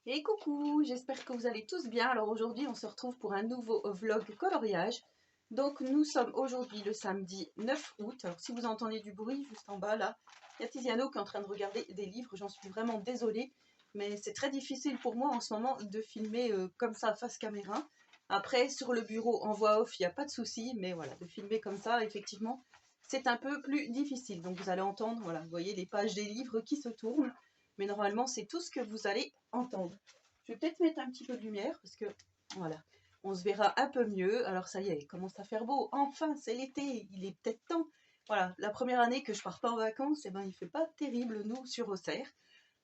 Et coucou, j'espère que vous allez tous bien. Alors aujourd'hui, on se retrouve pour un nouveau vlog coloriage. Donc nous sommes aujourd'hui le samedi 9 août. Alors si vous entendez du bruit juste en bas là, il y a Tiziano qui est en train de regarder des livres. J'en suis vraiment désolée, mais c'est très difficile pour moi en ce moment de filmer comme ça face caméra. Après, sur le bureau en voix off, il n'y a pas de souci, mais voilà, de filmer comme ça, effectivement, c'est un peu plus difficile. Donc vous allez entendre, voilà, vous voyez les pages des livres qui se tournent. Mais normalement, c'est tout ce que vous allez entendre. Je vais peut-être mettre un petit peu de lumière parce que, voilà, on se verra un peu mieux. Alors ça y est, il commence à faire beau. Enfin, c'est l'été, il est peut-être temps. Voilà, la première année que je pars pas en vacances, eh ben, il fait pas terrible, nous, sur Auxerre.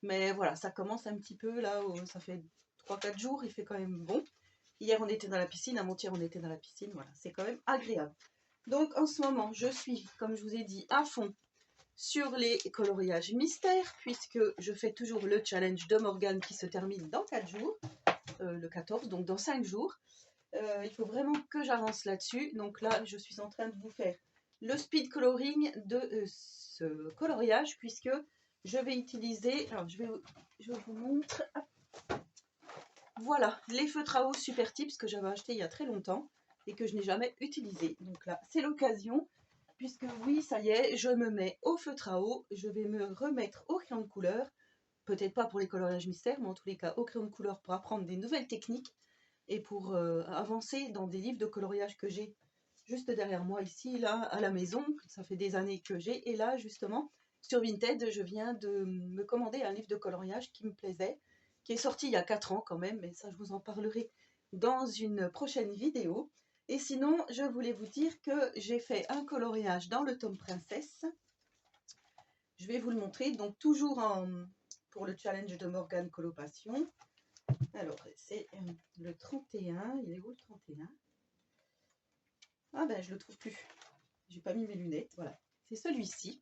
Mais voilà, ça commence un petit peu, là, ça fait 3-4 jours, il fait quand même bon. Hier, on était dans la piscine, avant-hier, on était dans la piscine. Voilà, c'est quand même agréable. Donc, en ce moment, je suis, comme je vous ai dit, à fond sur les coloriages mystères, puisque je fais toujours le challenge de Morgane qui se termine dans 4 jours, le 14, donc dans 5 jours. Il faut vraiment que j'avance là-dessus. Donc là, je suis en train de vous faire le speed coloring de ce coloriage, puisque je vais utiliser, alors je vous montre, voilà, les feutres à eau Super Tips que j'avais acheté il y a très longtemps et que je n'ai jamais utilisé. Donc là, c'est l'occasion, puisque oui, ça y est, je me mets au feutre à eau, je vais me remettre au crayon de couleur, peut-être pas pour les coloriages mystères, mais en tous les cas au crayon de couleur pour apprendre des nouvelles techniques et pour avancer dans des livres de coloriage que j'ai juste derrière moi ici, là, à la maison, que ça fait des années que j'ai. Et là, justement, sur Vinted, je viens de me commander un livre de coloriage qui me plaisait, qui est sorti il y a 4 ans quand même, mais ça, je vous en parlerai dans une prochaine vidéo. Et sinon, je voulais vous dire que j'ai fait un coloriage dans le tome Princesse. Je vais vous le montrer, donc toujours pour le challenge de Morgane Coloration. Alors, c'est le 31. Il est où le 31? Ah ben, je le trouve plus. J'ai pas mis mes lunettes. Voilà. C'est celui-ci.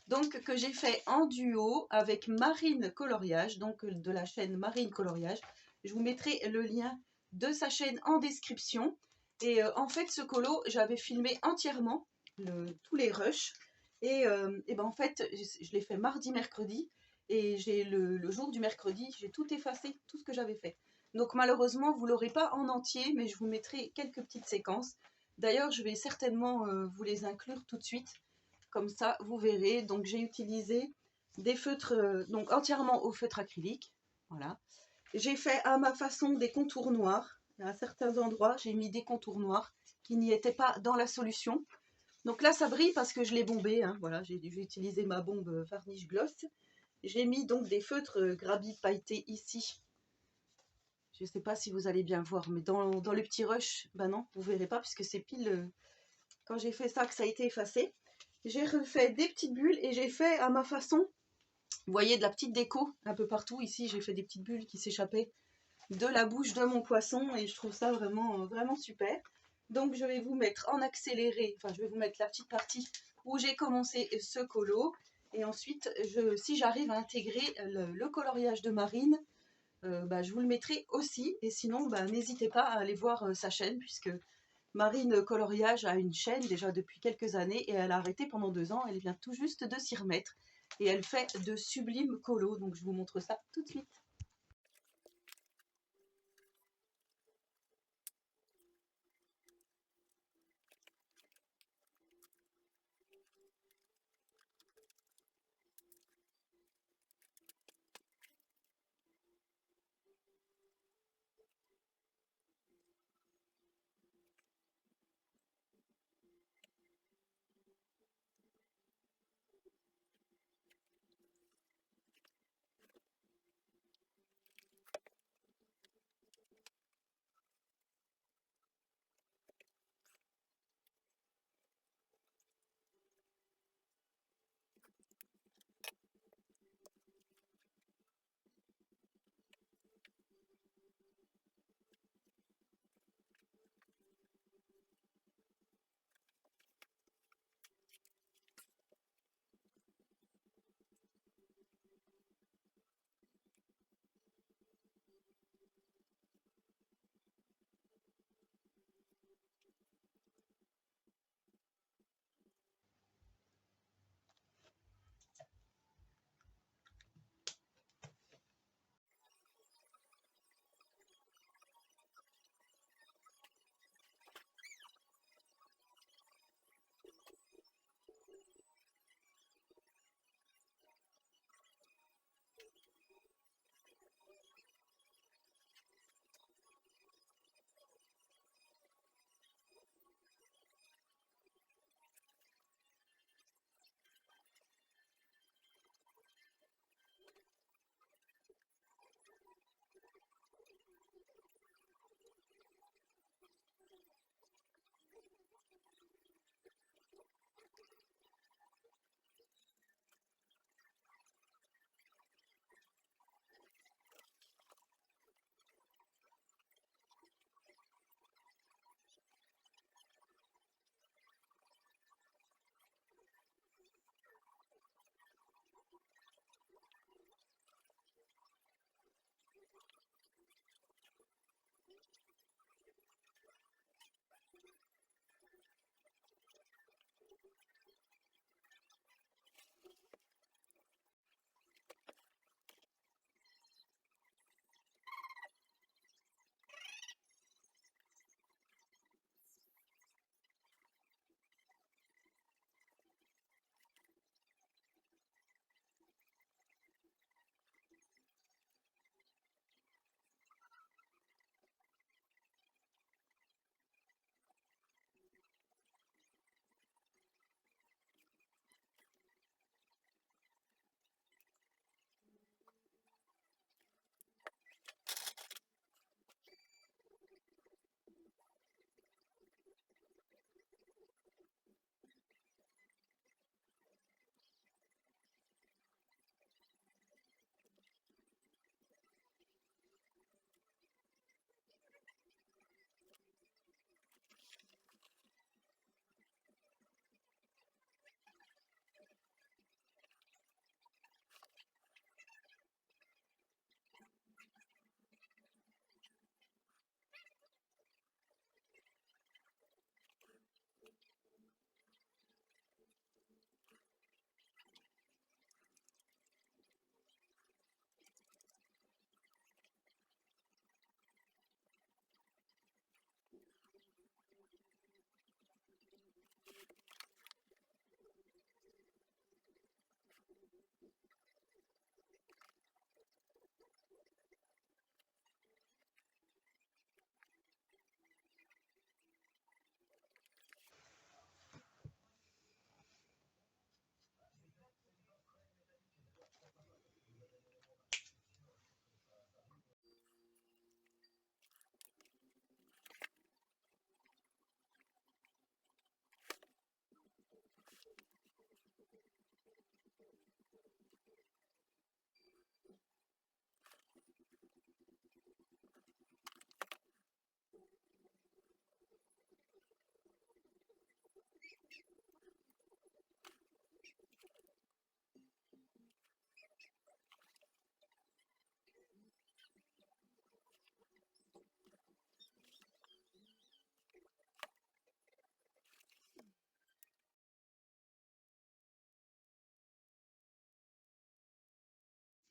Donc, que j'ai fait en duo avec Marine Coloriage, donc de la chaîne Marine Coloriage. Je vous mettrai le lien de sa chaîne en description. Et en fait, ce colo, j'avais filmé entièrement tous les rushs. Et ben en fait, je l'ai fait mardi, mercredi. Et j'ai le jour du mercredi, j'ai tout effacé, tout ce que j'avais fait. Donc malheureusement, vous ne l'aurez pas en entier, mais je vous mettrai quelques petites séquences. D'ailleurs, je vais certainement vous les inclure tout de suite. Comme ça, vous verrez. Donc j'ai utilisé des feutres, donc entièrement au feutre acrylique. Voilà. J'ai fait à ma façon des contours noirs. À certains endroits, j'ai mis des contours noirs qui n'y étaient pas dans la solution. Donc là, ça brille parce que je l'ai bombé. Hein. Voilà, j'ai utilisé ma bombe varnish gloss. J'ai mis donc des feutres Grabi pailletés ici. Je ne sais pas si vous allez bien voir, mais dans le petit rush, ben non, vous ne verrez pas puisque c'est pile quand j'ai fait ça que ça a été effacé. J'ai refait des petites bulles et j'ai fait à ma façon, vous voyez, de la petite déco un peu partout. Ici, j'ai fait des petites bulles qui s'échappaient de la bouche de mon poisson et je trouve ça vraiment, vraiment super. Donc, je vais vous mettre en accéléré, enfin, je vais vous mettre la petite partie où j'ai commencé ce colo. Et ensuite, si j'arrive à intégrer le coloriage de Marine, bah, je vous le mettrai aussi. Et sinon, bah, n'hésitez pas à aller voir sa chaîne puisque Marine Coloriage a une chaîne déjà depuis quelques années et elle a arrêté pendant 2 ans. Elle vient tout juste de s'y remettre et elle fait de sublimes colos. Donc je vous montre ça tout de suite.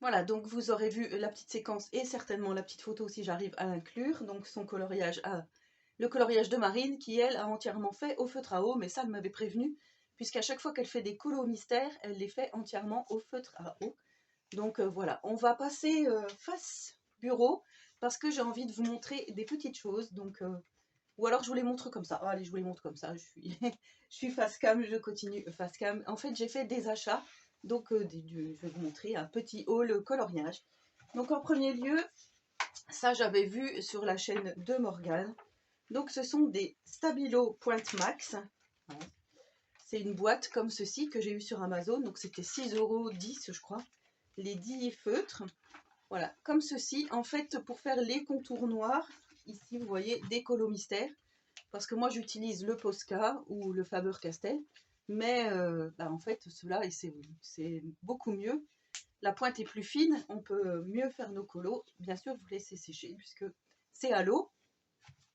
Voilà, donc vous aurez vu la petite séquence et certainement la petite photo si j'arrive à l'inclure. Donc son coloriage, le coloriage de Marine qui, elle, a entièrement fait au feutre à eau. Mais ça, elle m'avait prévenu, puisqu'à chaque fois qu'elle fait des colos mystères, elle les fait entièrement au feutre à eau. Donc voilà, on va passer face bureau, parce que j'ai envie de vous montrer des petites choses. Donc, ou alors je vous les montre comme ça. Oh, allez, je vous les montre comme ça. Je suis face cam, je continue face cam. En fait, j'ai fait des achats. Donc, je vais vous montrer un petit haul coloriage. Donc, en premier lieu, ça, j'avais vu sur la chaîne de Morgane. Donc, ce sont des Stabilo Point Max. C'est une boîte comme ceci que j'ai eu sur Amazon. Donc, c'était 6,10 €, je crois. Les 10 feutres. Voilà, comme ceci. En fait, pour faire les contours noirs, ici, vous voyez, des colos mystères. Parce que moi, j'utilise le Posca ou le Faber-Castell. Mais en fait, cela, c'est beaucoup mieux. La pointe est plus fine, on peut mieux faire nos colos. Bien sûr, vous laissez sécher puisque c'est à l'eau.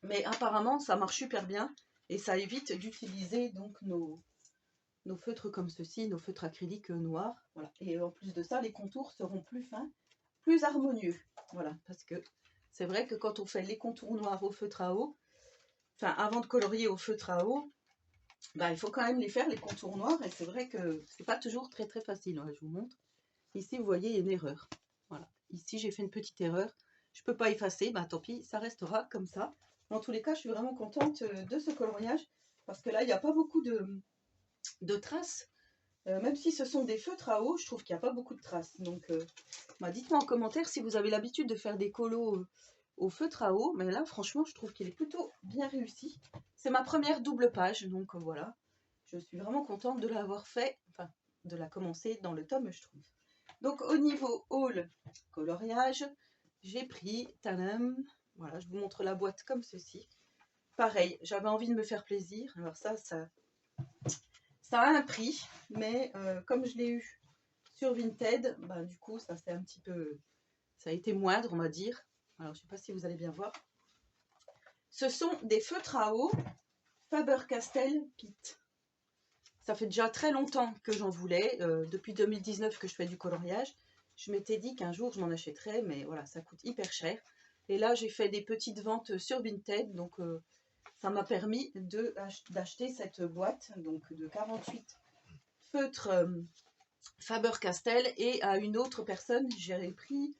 Mais apparemment, ça marche super bien. Et ça évite d'utiliser donc nos feutres comme ceci, nos feutres acryliques noirs. Voilà. Et en plus de ça, les contours seront plus fins, plus harmonieux. Voilà, parce que c'est vrai que quand on fait les contours noirs au feutre à eau, enfin avant de colorier au feutre à eau, il faut quand même les faire, les contours noirs, et c'est vrai que c'est pas toujours très facile. Je vous montre. Ici, vous voyez, il y a une erreur. Voilà. Ici, j'ai fait une petite erreur. Je peux pas effacer, tant pis, ça restera comme ça. Dans tous les cas, je suis vraiment contente de ce coloriage, parce que là, il n'y a pas beaucoup de traces. Même si ce sont des feutres à eau, je trouve qu'il n'y a pas beaucoup de traces. Donc, dites-moi en commentaire si vous avez l'habitude de faire des colos au feutre à eau, mais là franchement je trouve qu'il est plutôt bien réussi. C'est ma première double page, donc voilà, je suis vraiment contente de l'avoir fait, enfin de la commencer dans le tome, je trouve. Donc au niveau haul coloriage, j'ai pris tadam, voilà, je vous montre la boîte comme ceci. Pareil, j'avais envie de me faire plaisir, alors ça a un prix, mais comme je l'ai eu sur Vinted, du coup ça c'est un petit peu, ça a été moindre on va dire. Alors, je ne sais pas si vous allez bien voir. Ce sont des feutres à eau Faber-Castell Pitt. Ça fait déjà très longtemps que j'en voulais. Depuis 2019 que je fais du coloriage. Je m'étais dit qu'un jour, je m'en achèterais. Mais voilà, ça coûte hyper cher. Et là, j'ai fait des petites ventes sur Vinted. Donc, ça m'a permis d'acheter cette boîte donc de 48 feutres Faber-Castell. Et à une autre personne, j'ai pris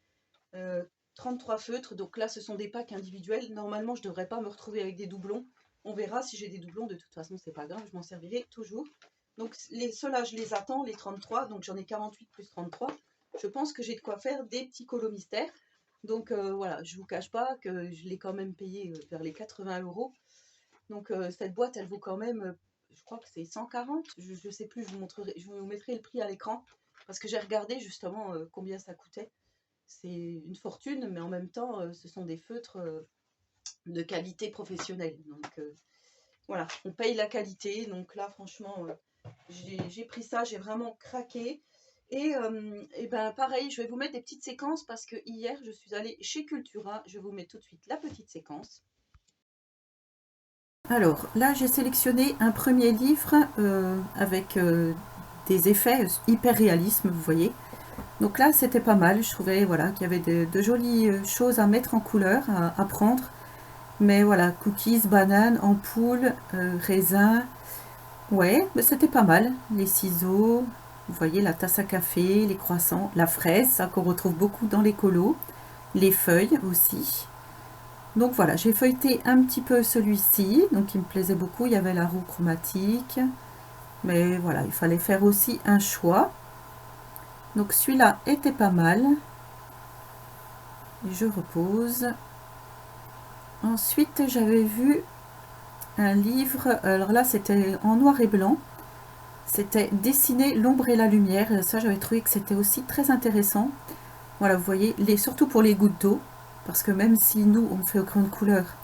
33 feutres, donc là ce sont des packs individuels. Normalement je ne devrais pas me retrouver avec des doublons. On verra si j'ai des doublons, de toute façon c'est pas grave, je m'en servirai toujours. Donc ceux-là je les attends, les 33, donc j'en ai 48 plus 33. Je pense que j'ai de quoi faire des petits colos mystères. Donc voilà, je vous cache pas que je l'ai quand même payé vers les 80 €. Donc cette boîte elle vaut quand même, je crois que c'est 140, je sais plus, je vous mettrai le prix à l'écran. Parce que j'ai regardé justement combien ça coûtait. C'est une fortune, mais en même temps, ce sont des feutres de qualité professionnelle. Donc voilà, on paye la qualité. Donc là, franchement, j'ai pris ça, j'ai vraiment craqué. Et pareil, je vais vous mettre des petites séquences parce que hier, je suis allée chez Cultura. Je vous mets tout de suite la petite séquence. Alors là, j'ai sélectionné un premier livre avec des effets hyper réalistes, vous voyez. Donc là, c'était pas mal. Je trouvais voilà, qu'il y avait de jolies choses à mettre en couleur, à prendre. Mais voilà, cookies, bananes, ampoules, raisins. Ouais, mais c'était pas mal. Les ciseaux, vous voyez, la tasse à café, les croissants, la fraise, ça qu'on retrouve beaucoup dans les colos. Les feuilles aussi. Donc voilà, j'ai feuilleté un petit peu celui-ci. Donc il me plaisait beaucoup. Il y avait la roue chromatique. Mais voilà, il fallait faire aussi un choix. Donc celui-là était pas mal. Je repose. Ensuite, j'avais vu un livre, alors là c'était en noir et blanc, c'était Dessiner l'ombre et la lumière. Ça, j'avais trouvé que c'était aussi très intéressant. Voilà, vous voyez, surtout pour les gouttes d'eau, parce que même si nous on fait au crayon de couleur,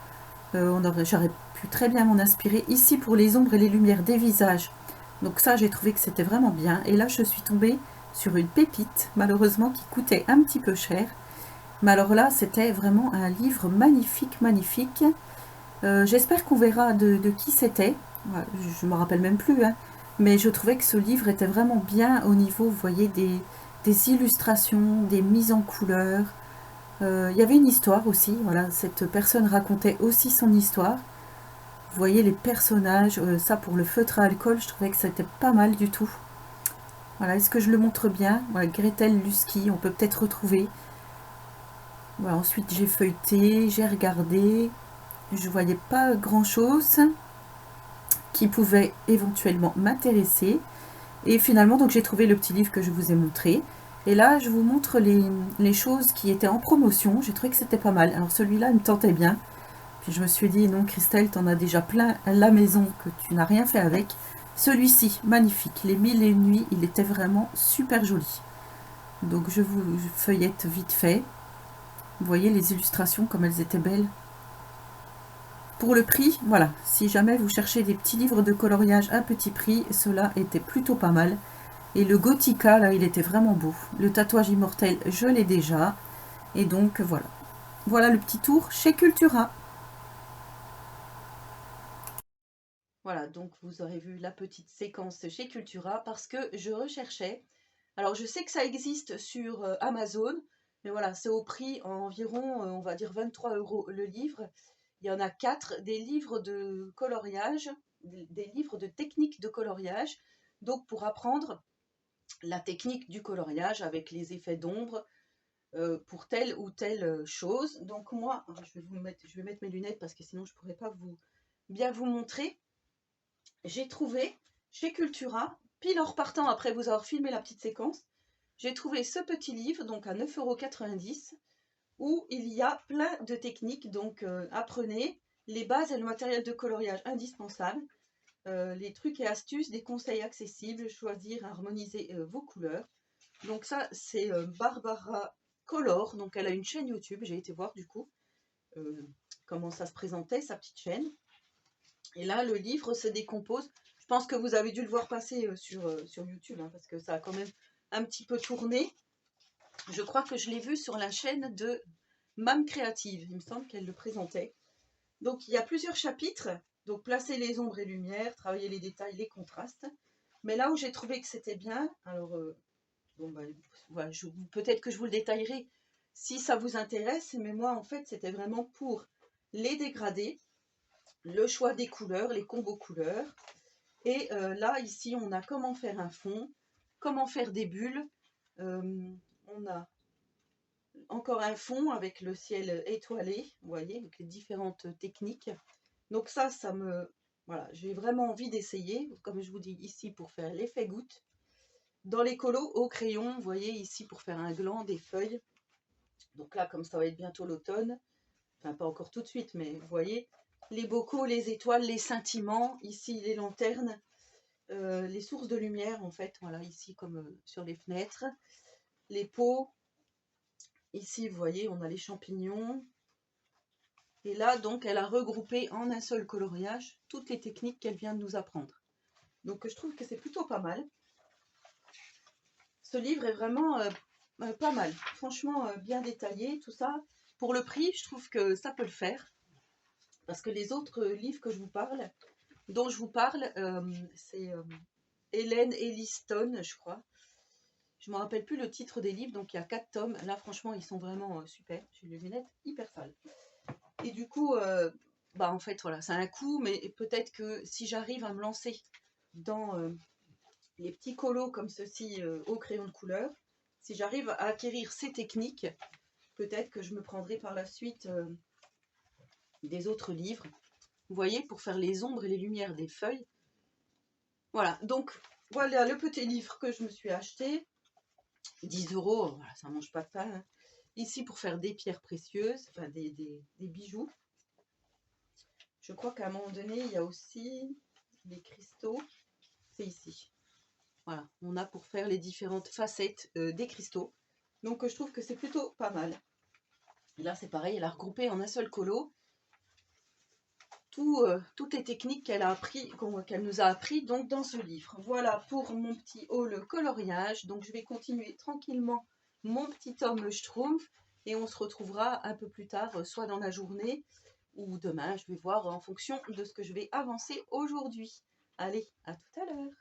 j'aurais pu très bien m'en inspirer. Ici, pour les ombres et les lumières des visages, donc ça j'ai trouvé que c'était vraiment bien. Et là je suis tombée sur une pépite, malheureusement, qui coûtait un petit peu cher. Mais alors là, c'était vraiment un livre magnifique, magnifique. J'espère qu'on verra de qui c'était. Je ne me rappelle même plus, hein. Mais je trouvais que ce livre était vraiment bien au niveau, vous voyez, des des illustrations, des mises en couleur. Il y avait une histoire aussi, voilà, cette personne racontait aussi son histoire. Vous voyez les personnages, ça pour le feutre à alcool, je trouvais que c'était pas mal du tout. Voilà, est-ce que je le montre bien? Voilà, Gretel Lusky, on peut peut-être retrouver. Voilà, ensuite j'ai feuilleté, j'ai regardé, je voyais pas grand-chose qui pouvait éventuellement m'intéresser. Et finalement, donc j'ai trouvé le petit livre que je vous ai montré. Et là, je vous montre les choses qui étaient en promotion. J'ai trouvé que c'était pas mal. Alors celui-là, il me tentait bien. Puis je me suis dit, non, Christelle, t'en as déjà plein à la maison que tu n'as rien fait avec. Celui-ci, magnifique. Les mille et une nuits, il était vraiment super joli. Donc je vous feuillette vite fait. Vous voyez les illustrations, comme elles étaient belles. Pour le prix, voilà, si jamais vous cherchez des petits livres de coloriage à petit prix, cela était plutôt pas mal. Et le Gothica, là, il était vraiment beau. Le tatouage immortel, je l'ai déjà. Et donc, voilà. Voilà le petit tour chez Cultura. Voilà, donc vous aurez vu la petite séquence chez Cultura parce que je recherchais. Alors je sais que ça existe sur Amazon, mais voilà, c'est au prix environ, on va dire 23 € le livre. Il y en a 4, des livres de coloriage, des livres de technique de coloriage. Donc pour apprendre la technique du coloriage avec les effets d'ombre pour telle ou telle chose. Donc moi, je vais mettre mes lunettes parce que sinon je ne pourrais pas bien vous montrer. J'ai trouvé chez Cultura, pile en repartant après vous avoir filmé la petite séquence, j'ai trouvé ce petit livre, donc à 9,90 € où il y a plein de techniques. Donc apprenez les bases et le matériel de coloriage indispensable, les trucs et astuces, des conseils accessibles, choisir, harmoniser vos couleurs. Donc ça, c'est Barbara Color, donc elle a une chaîne YouTube, j'ai été voir du coup comment ça se présentait, sa petite chaîne. Et là, le livre se décompose. Je pense que vous avez dû le voir passer sur YouTube, hein, parce que ça a quand même un petit peu tourné. Je crois que je l'ai vu sur la chaîne de Mam Créative. Il me semble qu'elle le présentait. Donc, il y a plusieurs chapitres. Donc, placer les ombres et lumières, travailler les détails, les contrastes. Mais là où j'ai trouvé que c'était bien, alors, bon, bah, voilà, peut-être que je vous le détaillerai si ça vous intéresse. Mais moi, en fait, c'était vraiment pour les dégradés, le choix des couleurs, les combos couleurs. Et là, ici, on a comment faire un fond, comment faire des bulles. On a encore un fond avec le ciel étoilé, vous voyez, avec les différentes techniques. Donc ça me... Voilà, j'ai vraiment envie d'essayer, comme je vous dis ici, pour faire l'effet goutte. Dans les colos au crayon, vous voyez, ici, pour faire un gland, des feuilles. Donc là, comme ça va être bientôt l'automne, enfin pas encore tout de suite, mais vous voyez, les bocaux, les étoiles, les scintillements, ici les lanternes, les sources de lumière en fait, voilà, ici comme sur les fenêtres, les pots, ici vous voyez on a les champignons, et là donc elle a regroupé en un seul coloriage toutes les techniques qu'elle vient de nous apprendre. Donc je trouve que c'est plutôt pas mal. Ce livre est vraiment pas mal, franchement bien détaillé, tout ça. Pour le prix, je trouve que ça peut le faire, parce que les autres livres que je vous parle, dont je vous parle, c'est Hélène Elliston, je crois. Je ne me rappelle plus le titre des livres, donc il y a 4 tomes. Là, franchement, ils sont vraiment super. J'ai les lunettes hyper sales. Et du coup, bah en fait, voilà, c'est un coût, mais peut-être que si j'arrive à me lancer dans les petits colos comme ceci au crayon de couleur, si j'arrive à acquérir ces techniques, peut-être que je me prendrai par la suite des autres livres. Vous voyez, pour faire les ombres et les lumières des feuilles. Voilà, donc voilà le petit livre que je me suis acheté. 10 €, voilà, ça ne mange pas de pain. Hein. Ici, pour faire des pierres précieuses, enfin des bijoux. Je crois qu'à un moment donné, il y a aussi des cristaux. C'est ici. Voilà, on a pour faire les différentes facettes des cristaux. Donc, je trouve que c'est plutôt pas mal. Et là, c'est pareil, elle a regroupé en un seul colo toutes les techniques qu'elle nous a appris donc dans ce livre. Voilà pour mon petit haul coloriage. Donc je vais continuer tranquillement mon petit tome Schtroumpf et on se retrouvera un peu plus tard, soit dans la journée ou demain. Je vais voir en fonction de ce que je vais avancer aujourd'hui. Allez, à tout à l'heure.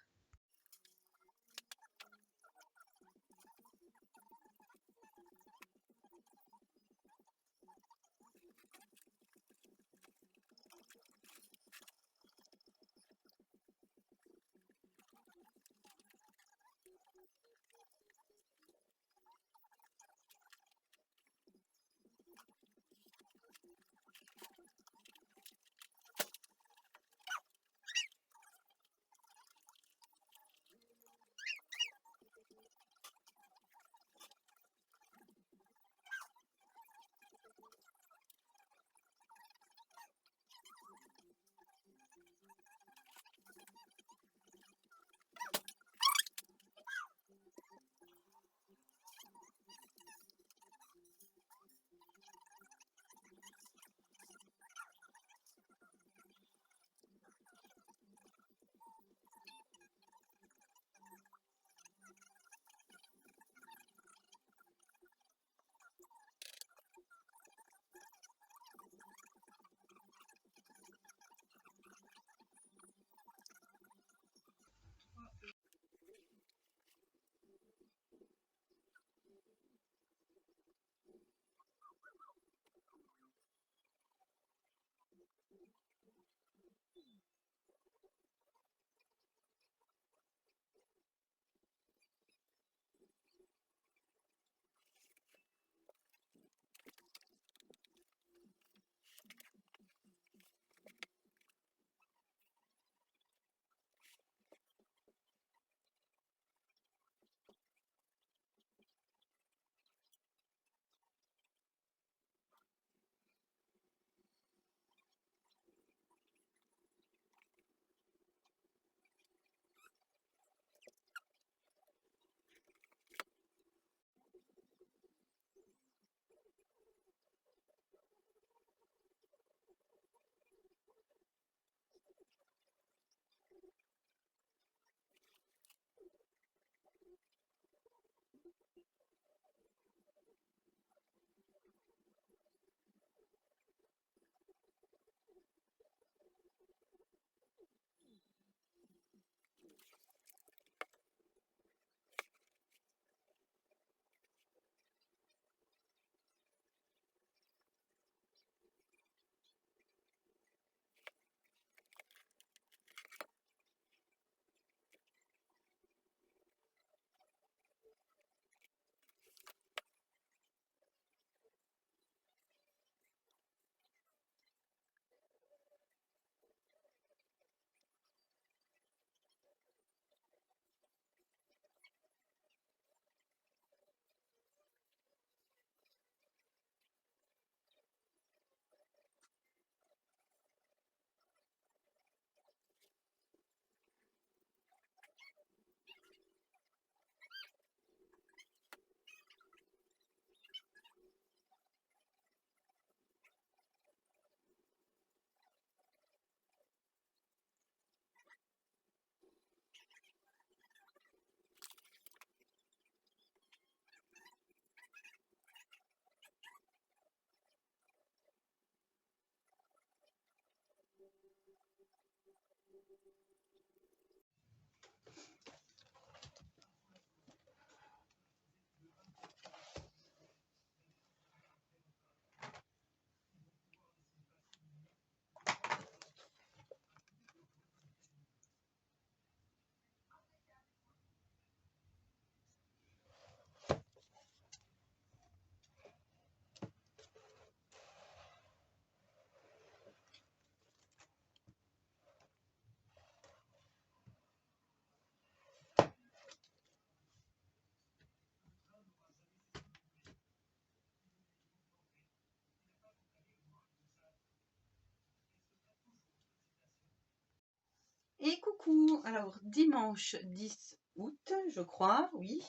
Et coucou, alors dimanche 10 août, je crois, oui.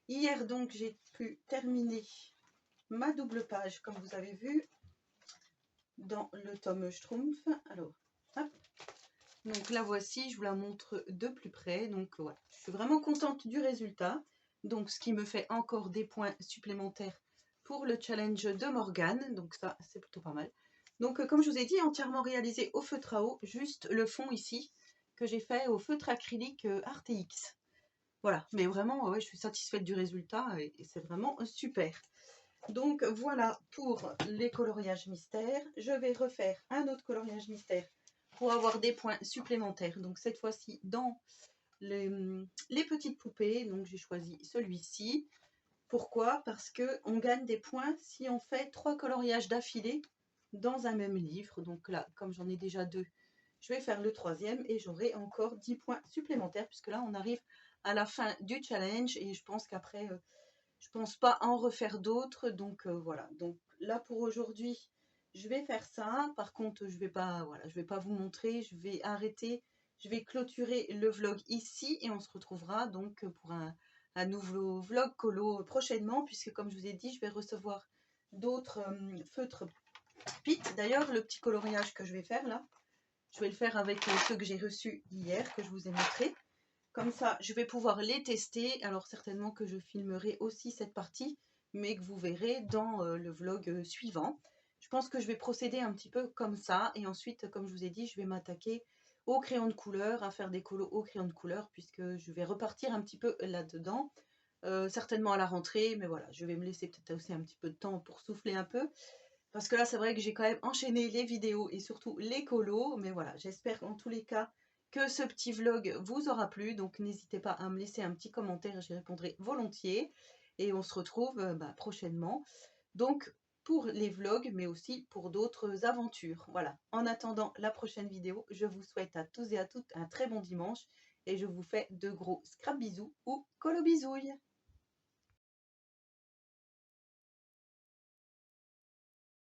Hier donc j'ai pu terminer ma double page comme vous avez vu dans le tome Schtroumpf. Alors, hop. Donc la voici, je vous la montre de plus près. Donc voilà, je suis vraiment contente du résultat. Donc ce qui me fait encore des points supplémentaires pour le challenge de Morgane. Donc ça, c'est plutôt pas mal. Donc comme je vous ai dit, entièrement réalisé au feutre à eau, juste le fond ici que j'ai fait au feutre acrylique RTX. Voilà, mais vraiment, ouais, je suis satisfaite du résultat et c'est vraiment super. Donc voilà pour les coloriages mystères. Je vais refaire un autre coloriage mystère pour avoir des points supplémentaires. Donc cette fois-ci dans les petites poupées. Donc j'ai choisi celui-ci. Pourquoi? Parce qu'on gagne des points si on fait 3 coloriages d'affilée dans un même livre. Donc là, comme j'en ai déjà 2, je vais faire le 3e et j'aurai encore 10 points supplémentaires puisque là, on arrive à la fin du challenge et je pense qu'après, je pense pas en refaire d'autres. Donc voilà. Donc là, pour aujourd'hui, je vais faire ça. Par contre, je vais pas, voilà, je vais pas vous montrer. Je vais arrêter. Je vais clôturer le vlog ici et on se retrouvera donc pour un nouveau vlog colo prochainement puisque comme je vous ai dit, je vais recevoir d'autres feutres Pit. D'ailleurs, le petit coloriage que je vais faire là, je vais le faire avec ceux que j'ai reçus hier, que je vous ai montré. Comme ça, je vais pouvoir les tester. Alors certainement que je filmerai aussi cette partie, mais que vous verrez dans le vlog suivant. Je pense que je vais procéder un petit peu comme ça. Et ensuite, comme je vous ai dit, je vais m'attaquer au crayon de couleur, à faire des colos au crayon de couleur, puisque je vais repartir un petit peu là-dedans. Certainement à la rentrée, mais voilà, je vais me laisser peut-être aussi un petit peu de temps pour souffler un peu. Parce que là, c'est vrai que j'ai quand même enchaîné les vidéos et surtout les colos. Mais voilà, j'espère en tous les cas que ce petit vlog vous aura plu. Donc n'hésitez pas à me laisser un petit commentaire, j'y répondrai volontiers. Et on se retrouve prochainement. Donc pour les vlogs, mais aussi pour d'autres aventures. Voilà, en attendant la prochaine vidéo, je vous souhaite à tous et à toutes un très bon dimanche. Et je vous fais de gros scrap bisous ou colo bisouilles.